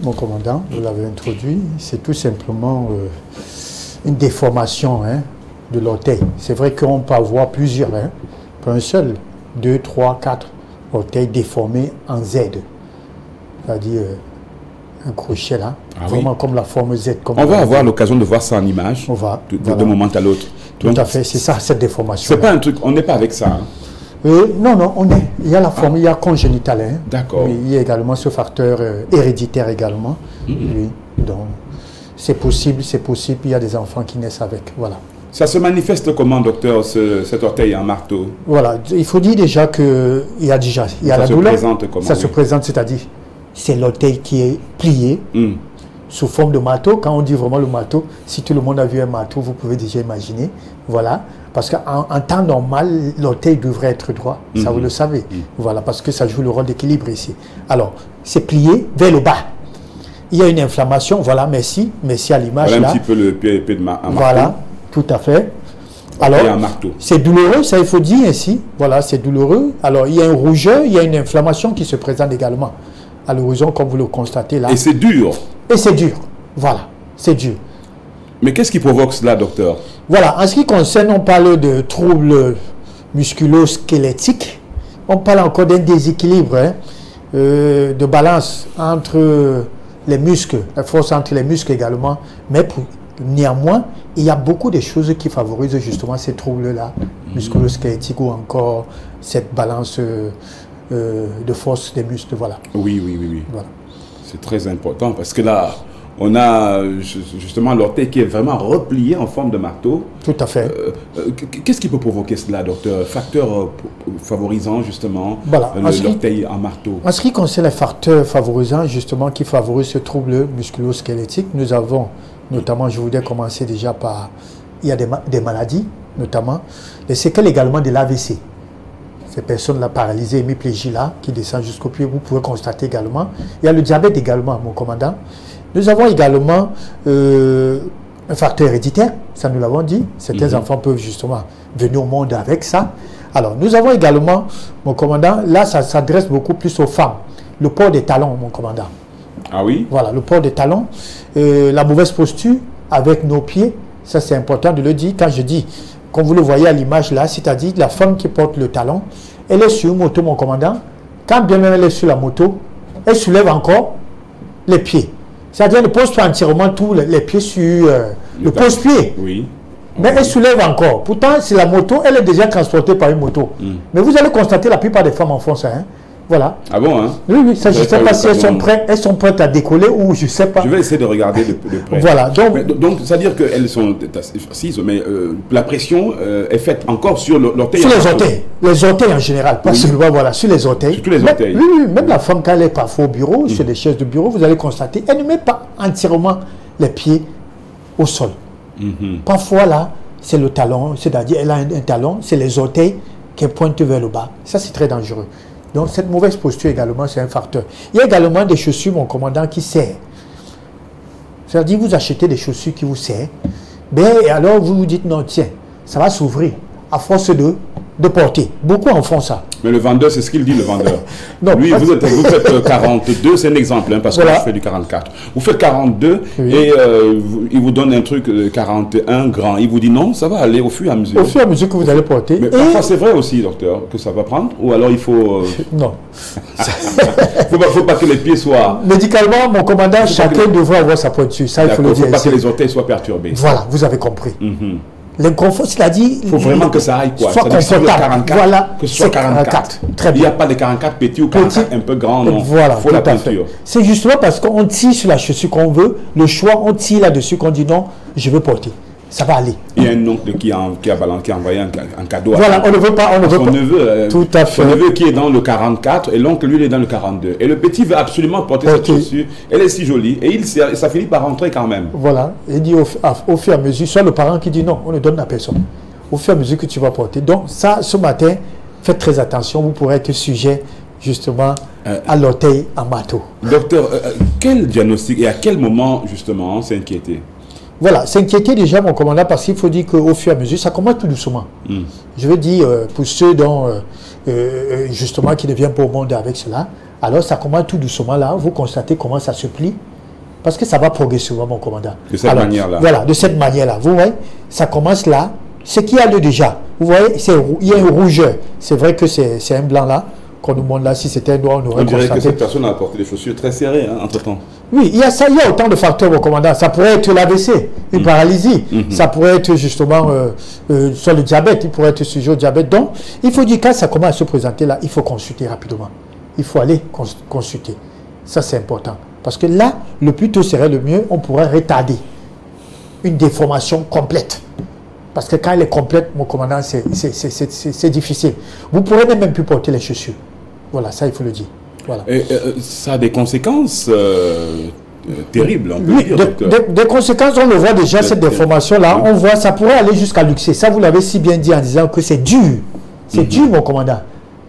mon commandant, vous l'avez introduit, c'est tout simplement une déformation de l'orteil. C'est vrai qu'on peut avoir plusieurs, pas un seul, 2, 3, 4 orteils déformés en Z. C'est-à-dire un crochet là, vraiment comme la forme Z. Comme on va avoir l'occasion de voir ça en image, de moment à l'autre. Tout à fait, c'est ça, cette déformation. C'est pas un truc, on n'est pas avec ça. Hein. Non, il y a la forme, il y a congénital. D'accord. Mais il y a également ce facteur héréditaire également. Oui. Donc, c'est possible, il y a des enfants qui naissent avec. Voilà. Ça se manifeste comment, docteur, cet orteil en marteau? Voilà, il faut dire déjà qu'il y a la douleur. Ça se présente comment? Ça se présente, c'est-à-dire, c'est l'orteil qui est plié sous forme de marteau. Quand on dit vraiment le marteau, si tout le monde a vu un marteau, vous pouvez déjà imaginer. Voilà. Parce qu'en temps normal, l'orteil devrait être droit. Ça, vous le savez. Voilà, parce que ça joue le rôle d'équilibre ici. Alors, c'est plié vers le bas. Il y a une inflammation. Voilà, merci à l'image là. Voilà un petit peu le pied de marteau. Voilà, tout à fait. Alors, c'est douloureux, ça il faut dire ainsi. Voilà, c'est douloureux. Alors, il y a un rougeur, il y a une inflammation qui se présente également à l'horizon, comme vous le constatez là. Et c'est dur. Et c'est dur. Voilà, c'est dur. Mais qu'est-ce qui provoque cela, docteur? Voilà, en ce qui concerne, on parle de troubles musculo-squelettiques. On parle encore d'un déséquilibre, de balance entre les muscles, la force entre les muscles également. Mais néanmoins, il y a beaucoup de choses qui favorisent justement ces troubles-là, musculo-squelettiques ou encore cette balance de force des muscles. Voilà. Oui. Voilà. C'est très important parce que là, on a justement l'orteil qui est vraiment replié en forme de marteau. Tout à fait. Qu'est-ce qui peut provoquer cela, docteur? Facteur favorisant justement l'orteil en marteau. En ce qui concerne les facteurs favorisants justement qui favorisent ce trouble musculo-squelettique, nous avons notamment, je voudrais commencer déjà par, il y a des maladies, notamment les séquelles également de l'AVC. Ces personnes-là paralysées, hémiplégie là, qui descendent jusqu'au pied, vous pouvez constater également. Il y a le diabète également, mon commandant. Nous avons également un facteur héréditaire, ça nous l'avons dit. Certains enfants peuvent justement venir au monde avec ça. Alors, nous avons également, mon commandant, là, ça s'adresse beaucoup plus aux femmes. Le port des talons, mon commandant. Ah oui? Voilà, le port des talons. La mauvaise posture avec nos pieds, ça c'est important de le dire. Quand je dis, comme vous le voyez à l'image là, c'est-à-dire la femme qui porte le talon, elle est sur une moto, mon commandant. Quand bien même elle est sur la moto, elle soulève encore les pieds. C'est-à-dire elle ne pose pas entièrement tous les pieds sur le pose-pied. Oui. Mais elle soulève encore. Pourtant, c'est la moto, elle est déjà transportée par une moto. Mais vous allez constater, la plupart des femmes en font ça. Voilà. Ah bon, hein? Oui, ça, je ne sais pas si elles sont prêtes à décoller ou je ne sais pas. Je vais essayer de regarder de près. Voilà. Donc, c'est-à-dire qu'elles sont assises, mais la pression est faite encore sur l'orteil. Sur les orteils. Les orteils en général. Pas seulement, voilà, sur les orteils. Sur tous les orteils. Oui, même la femme, quand elle est parfois au bureau, sur des chaises de bureau, vous allez constater, elle ne met pas entièrement les pieds au sol. Parfois, là, c'est le talon, c'est-à-dire elle a un talon, c'est les orteils qui pointent vers le bas. Ça, c'est très dangereux. Donc, cette mauvaise posture également, c'est un facteur. Il y a également des chaussures, mon commandant, qui serrent. C'est-à-dire, vous achetez des chaussures qui vous serrent, et alors vous vous dites, non, tiens, ça va s'ouvrir à force de porter. Beaucoup en font ça. Mais le vendeur, c'est ce qu'il dit, le vendeur. Non, lui, vous faites 42, c'est un exemple, parce que moi, je fais du 44. Vous faites 42 et il vous donne un truc 41 grand. Il vous dit non, ça va aller au fur et à mesure. Au fur et à mesure que vous allez porter. Mais parfois, c'est vrai aussi, docteur, que ça va prendre. Ou alors, il faut... Non. Il ne faut pas que les pieds soient... Médicalement, mon commandant, chacun devrait avoir sa pointure. Ça, il faut le dire. Il ne faut pas que les orteils soient perturbés. Voilà, vous avez compris. L'inconfort, c'est-à-dire... Il faut vraiment que ça aille, quoi. Soit confortable. 44, voilà, que ce soit 44. Très bien. Il n'y a pas de 44 petits ou 44 un peu grands, non. Voilà, il faut la peinture. C'est justement parce qu'on tire sur la chaussure qu'on veut, le choix, on tire là-dessus, qu'on dit non, je veux porter. Ça va aller. Il y a un oncle qui a envoyé un cadeau. Voilà, on ne veut pas. Son neveu, tout à fait. Son neveu qui est dans le 44 et l'oncle, lui, il est dans le 42. Et le petit veut absolument porter cette chaussure. Elle est si jolie. Et ça finit par rentrer quand même. Voilà. Il dit au fur et à mesure, soit le parent qui dit non, on ne donne à personne. Au fur et à mesure que tu vas porter. Donc, ça, ce matin, faites très attention. Vous pourrez être sujet, justement, à l'orteil en marteau. Docteur, quel diagnostic et à quel moment, justement, s'inquiéter? Voilà, s'inquiéter déjà, mon commandant, parce qu'il faut dire qu'au fur et à mesure, ça commence tout doucement. Je veux dire, pour ceux dont, justement, qui ne viennent pas au monde avec cela, alors ça commence tout doucement là, vous constatez comment ça se plie, Parce que ça va progressivement, mon commandant. De cette manière-là. Voilà, de cette manière-là. Vous voyez, ça commence là. Ce qui a lieu déjà. Vous voyez, il y a une rougeur. C'est vrai que c'est un blanc là, qu'on nous montre là. Si c'était un noir, on aurait constaté. On dirait que cette constaté. personne a porté des chaussures très serrées, hein, entre-temps. Oui, il y a autant de facteurs, mon commandant. Ça pourrait être l'AVC, une paralysie. Ça pourrait être justement sur le diabète. Il pourrait être sujet au diabète. Donc, il faut dire quand ça commence à se présenter là, il faut consulter rapidement. Il faut aller consulter. Ça, c'est important. Parce que là, le plus tôt serait le mieux. On pourrait retarder une déformation complète. Parce que quand elle est complète, mon commandant, c'est difficile. Vous ne pourrez même plus porter les chaussures. Voilà, ça, il faut le dire. Voilà. Et, ça a des conséquences terribles, on peut oui, dire. Des conséquences, on le voit déjà, cette déformation-là. On voit, ça pourrait aller jusqu'à luxer. Ça, vous l'avez si bien dit en disant que c'est dur. C'est dur, mon commandant.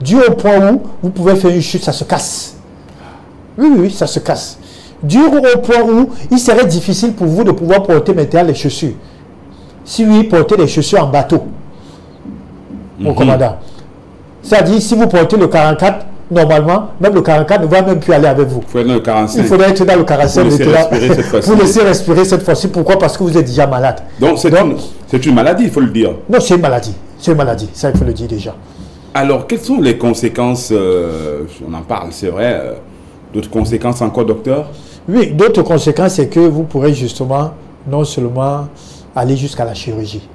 Dur au point où vous pouvez faire une chute, ça se casse. Oui, ça se casse. Dur au point où il serait difficile pour vous de pouvoir porter maintenant les chaussures. Si oui, portez les chaussures en bateau, mon commandant. C'est-à-dire, si vous portez le 44, normalement, même le 44 ne va même plus aller avec vous. Il faut être dans le 45. Il faudrait être dans le 45. Vous laissez respirer cette fois-ci. Pourquoi? Parce que vous êtes déjà malade. Donc, c'est une maladie, il faut le dire. Non, c'est une maladie. C'est une maladie. Ça, il faut le dire déjà. Alors, quelles sont les conséquences, on en parle, c'est vrai, d'autres conséquences encore, docteur? Oui, d'autres conséquences, c'est que vous pourrez justement, non seulement aller jusqu'à la chirurgie.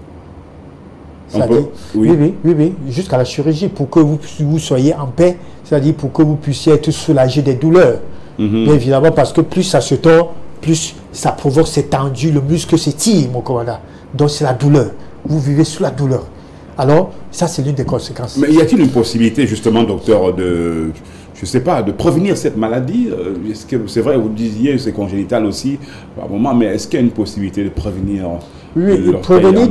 Oui, jusqu'à la chirurgie, pour que vous soyez en paix, c'est-à-dire pour que vous puissiez être soulagé des douleurs. Bien évidemment, parce que plus ça se tord, plus ça provoque cette tendue, le muscle s'étire, mon commandant. Donc c'est la douleur. Vous vivez sous la douleur. Alors, ça c'est l'une des conséquences. Mais y a-t-il une possibilité, justement, docteur, de... je ne sais pas, de prévenir cette maladie? Est-ce que c'est vrai, vous disiez, c'est congénital aussi, par moment, mais est-ce qu'il y a une possibilité de prévenir? Oui, prévenir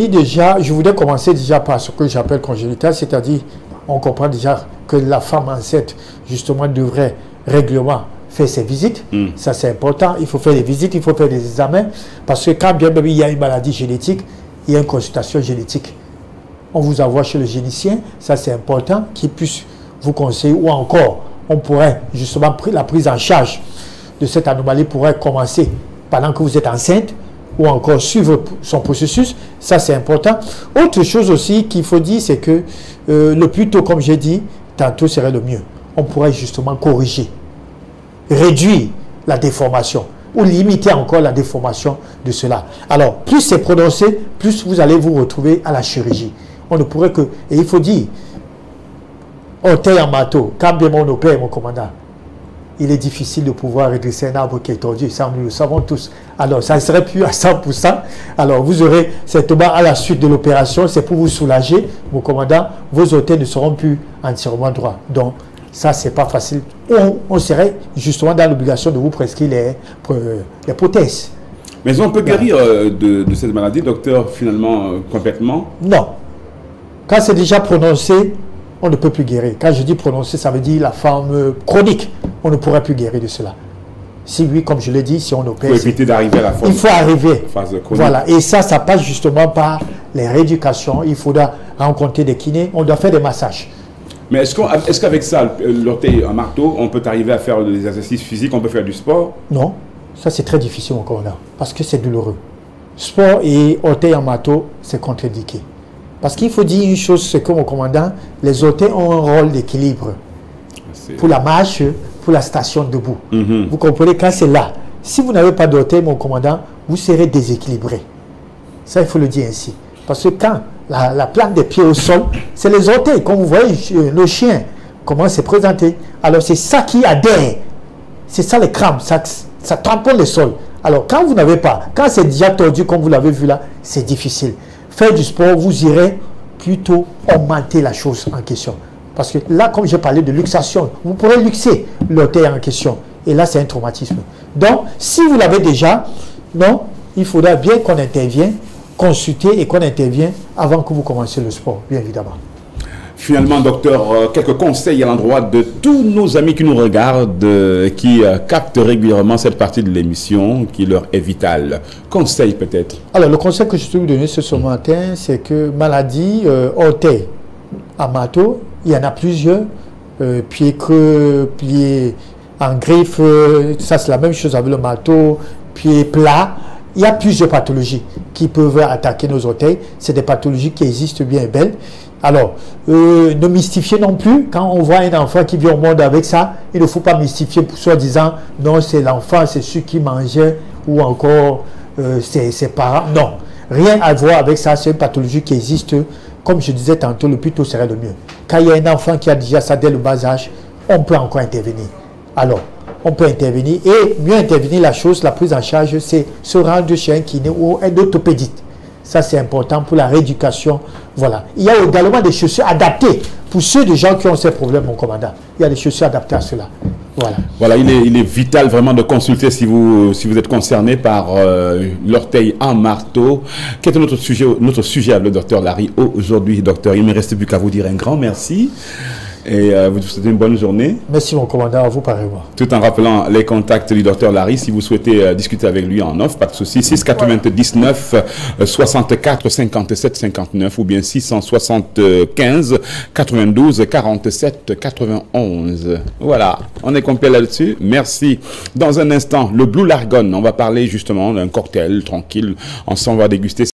déjà, je voudrais commencer déjà par ce que j'appelle congénital, c'est-à-dire, on comprend déjà que la femme enceinte, justement, devrait régulièrement faire ses visites. Ça, c'est important. Il faut faire des visites, il faut faire des examens, parce que quand bien même il y a une maladie génétique, il y a une consultation génétique. On vous envoie chez le généticien, ça c'est important, qu'il puisse vous conseiller, ou encore, on pourrait justement, la prise en charge de cette anomalie pourrait commencer pendant que vous êtes enceinte, ou encore suivre son processus, ça c'est important. Autre chose aussi qu'il faut dire, c'est que le plus tôt, comme j'ai dit, tantôt serait le mieux. On pourrait justement corriger, réduire la déformation, ou limiter encore la déformation de cela. Alors, plus c'est prononcé, plus vous allez vous retrouver à la chirurgie. On ne pourrait que... Et il faut dire, orteil en marteau, quand bien on opère, mon commandant, il est difficile de pouvoir redresser un arbre qui est tordu, ça nous le savons tous. Alors, ça ne serait plus à 100%. Alors, vous aurez certainement à la suite de l'opération, c'est pour vous soulager, mon commandant, vos orteils ne seront plus entièrement droits. Donc, ça, c'est pas facile. On serait justement dans l'obligation de vous prescrire les prothèses. Mais on peut guérir de cette maladie, docteur, finalement, complètement? Non. Quand c'est déjà prononcé, on ne peut plus guérir. Quand je dis prononcé, ça veut dire la forme chronique. On ne pourra plus guérir de cela. Si oui, comme je l'ai dit, si on opère... Il faut éviter d'arriver à la phase. Il faut arriver. Phase chronique. Voilà. Et ça passe justement par les rééducations. Il faudra rencontrer des kinés. On doit faire des massages. Mais est-ce qu'avec ça, l'orteil en marteau, on peut arriver à faire des exercices physiques, on peut faire du sport? Non. Ça, c'est très difficile encore là. Parce que c'est douloureux. Sport et orteil en marteau, c'est contre-indiqué. Parce qu'il faut dire une chose, c'est que mon commandant, les orteils ont un rôle d'équilibre. Pour la marche, pour la station debout. Vous comprenez, quand c'est là, si vous n'avez pas d'orteil, mon commandant, vous serez déséquilibré. Ça, il faut le dire ainsi. Parce que quand la plante des pieds au sol, c'est les orteils. Comme vous voyez, le chien, comment c'est présenté. Alors, c'est ça qui adhère. C'est ça les crampes, ça tamponne le sol. Alors, quand vous n'avez pas, quand c'est déjà tordu, comme vous l'avez vu là, c'est difficile. Faire du sport, vous irez plutôt augmenter la chose en question. Parce que là, comme j'ai parlé de luxation, vous pourrez luxer l'orteil en question. Et là, c'est un traumatisme. Donc, si vous l'avez déjà, non, il faudra bien qu'on intervienne, consulter et qu'on intervienne avant que vous commenciez le sport, bien évidemment. Finalement, docteur, quelques conseils à l'endroit de tous nos amis qui nous regardent, qui captent régulièrement cette partie de l'émission qui leur est vitale. Conseil peut-être? Alors, le conseil que je peux vous donner ce matin, c'est que maladie, orteil, amato, il y en a plusieurs, pieds creux, pieds en griffe, ça c'est la même chose avec le marteau, pied plat. Il y a plusieurs pathologies qui peuvent attaquer nos orteils. C'est des pathologies qui existent bien et belles. Alors, ne mystifiez non plus. Quand on voit un enfant qui vient au monde avec ça, il ne faut pas mystifier pour soi-disant, non, c'est l'enfant, c'est celui qui mangeait, ou encore ses parents. Non, rien à voir avec ça. C'est une pathologie qui existe. Comme je disais tantôt, le plus tôt serait le mieux. Quand il y a un enfant qui a déjà ça dès le bas âge, on peut encore intervenir. Alors, on peut intervenir et mieux intervenir, la chose, la prise en charge, c'est se rendre chez un kiné ou un orthopédiste. Ça, c'est important pour la rééducation. Voilà. Il y a également des chaussures adaptées pour ceux des gens qui ont ces problèmes, mon commandant. Il y a des chaussures adaptées à cela. Voilà. Voilà, il est vital vraiment de consulter si vous êtes concerné par l'orteil en marteau. Quel est notre sujet avec le docteur Larry aujourd'hui, docteur? Il ne me reste plus qu'à vous dire un grand merci. Et vous souhaitez une bonne journée. Merci mon commandant, à vous pareillement. Tout en rappelant les contacts du docteur Larry, si vous souhaitez discuter avec lui en offre, pas de souci, 699 64 57 59 ou bien 675 92 47 91. Voilà, on est complet là-dessus. Merci. Dans un instant, le Blue Largon, on va parler justement d'un cocktail tranquille. Ensemble, on va déguster